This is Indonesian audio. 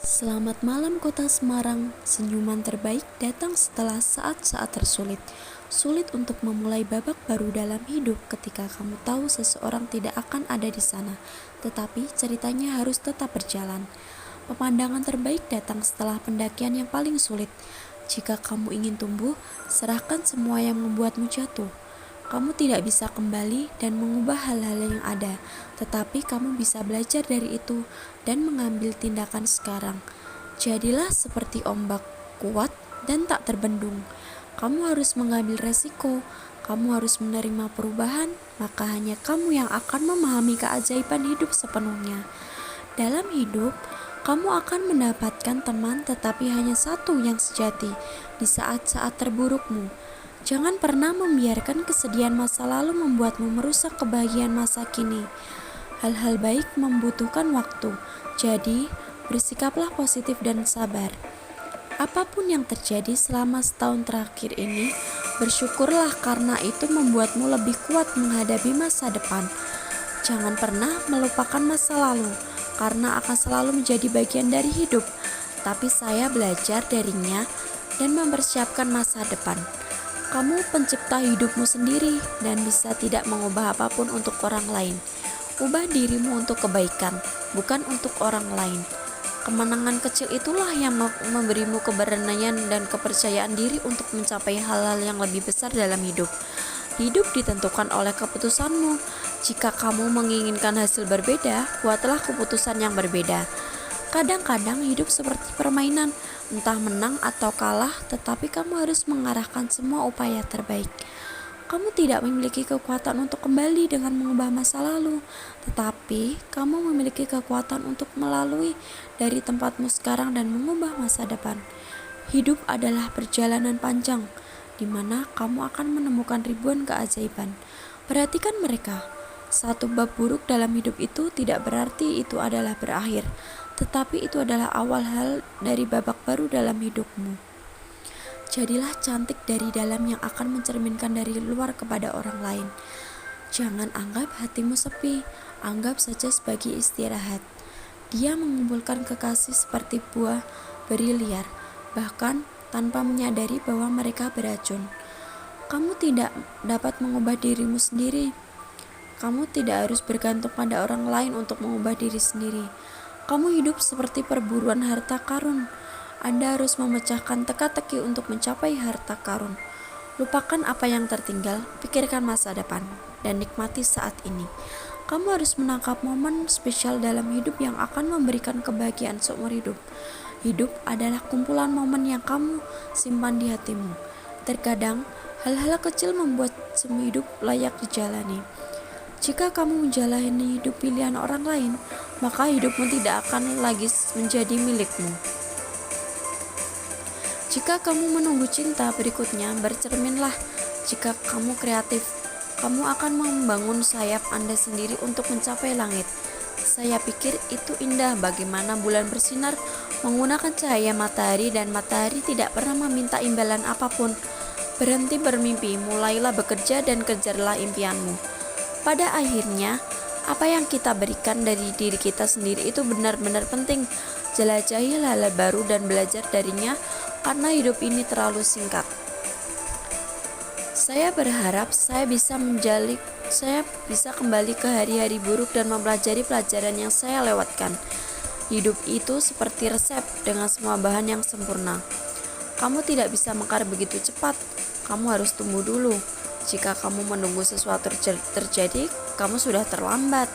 Selamat malam kota Semarang, senyuman terbaik datang setelah saat-saat tersulit. Sulit untuk memulai babak baru dalam hidup ketika kamu tahu seseorang tidak akan ada di sana, tetapi ceritanya harus tetap berjalan. Pemandangan terbaik datang setelah pendakian yang paling sulit. Jika kamu ingin tumbuh, serahkan semua yang membuatmu jatuh. Kamu tidak bisa kembali dan mengubah hal-hal yang ada, tetapi kamu bisa belajar dari itu dan mengambil tindakan sekarang. Jadilah seperti ombak, kuat dan tak terbendung. Kamu harus mengambil resiko, kamu harus menerima perubahan, maka hanya kamu yang akan memahami keajaiban hidup sepenuhnya. Dalam hidup, kamu akan mendapatkan teman, tetapi hanya satu yang sejati di saat-saat terburukmu. Jangan pernah membiarkan kesedihan masa lalu membuatmu merusak kebahagiaan masa kini. Hal-hal baik membutuhkan waktu, jadi bersikaplah positif dan sabar. Apapun yang terjadi selama setahun terakhir ini, bersyukurlah karena itu membuatmu lebih kuat menghadapi masa depan. Jangan pernah melupakan masa lalu, karena akan selalu menjadi bagian dari hidup. Tapi saya belajar darinya dan mempersiapkan masa depan. Kamu pencipta hidupmu sendiri dan bisa tidak mengubah apapun untuk orang lain. Ubah dirimu untuk kebaikan, bukan untuk orang lain. Kemenangan kecil itulah yang memberimu keberanian dan kepercayaan diri untuk mencapai hal-hal yang lebih besar dalam hidup. Hidup ditentukan oleh keputusanmu. Jika kamu menginginkan hasil berbeda, buatlah keputusan yang berbeda. Kadang-kadang hidup seperti permainan, entah menang atau kalah, tetapi kamu harus mengarahkan semua upaya terbaik. Kamu tidak memiliki kekuatan untuk kembali dengan mengubah masa lalu, tetapi kamu memiliki kekuatan untuk melalui dari tempatmu sekarang dan mengubah masa depan. Hidup adalah perjalanan panjang, di mana kamu akan menemukan ribuan keajaiban. Perhatikan mereka. Satu bab buruk dalam hidup itu tidak berarti itu adalah berakhir, tetapi itu adalah awal hal dari babak baru dalam hidupmu. Jadilah cantik dari dalam yang akan mencerminkan dari luar kepada orang lain. Jangan anggap hatimu sepi, anggap saja sebagai istirahat. Dia mengumpulkan kekasih seperti buah beri liar, bahkan tanpa menyadari bahwa mereka beracun. Kamu tidak dapat mengubah dirimu sendiri. Kamu tidak harus bergantung pada orang lain untuk mengubah diri sendiri. Kamu hidup seperti perburuan harta karun. Anda harus memecahkan teka-teki untuk mencapai harta karun. Lupakan apa yang tertinggal, pikirkan masa depan, dan nikmati saat ini. Kamu harus menangkap momen spesial dalam hidup yang akan memberikan kebahagiaan seumur hidup. Hidup adalah kumpulan momen yang kamu simpan di hatimu. Terkadang, hal-hal kecil membuat semua hidup layak dijalani. Jika kamu menjalani hidup pilihan orang lain, maka hidupmu tidak akan lagi menjadi milikmu. Jika kamu menunggu cinta berikutnya, bercerminlah. Jika kamu kreatif, kamu akan membangun sayap Anda sendiri untuk mencapai langit. Saya pikir itu indah bagaimana bulan bersinar menggunakan cahaya matahari dan matahari tidak pernah meminta imbalan apapun. Berhenti bermimpi, mulailah bekerja dan kejarlah impianmu. Pada akhirnya, apa yang kita berikan dari diri kita sendiri itu benar-benar penting. Jelajahi hal-hal baru dan belajar darinya karena hidup ini terlalu singkat. Saya berharap saya bisa kembali ke hari-hari buruk dan mempelajari pelajaran yang saya lewatkan. Hidup itu seperti resep dengan semua bahan yang sempurna. Kamu tidak bisa mekar begitu cepat. Kamu harus tumbuh dulu. Jika kamu menunggu sesuatu terjadi, kamu sudah terlambat.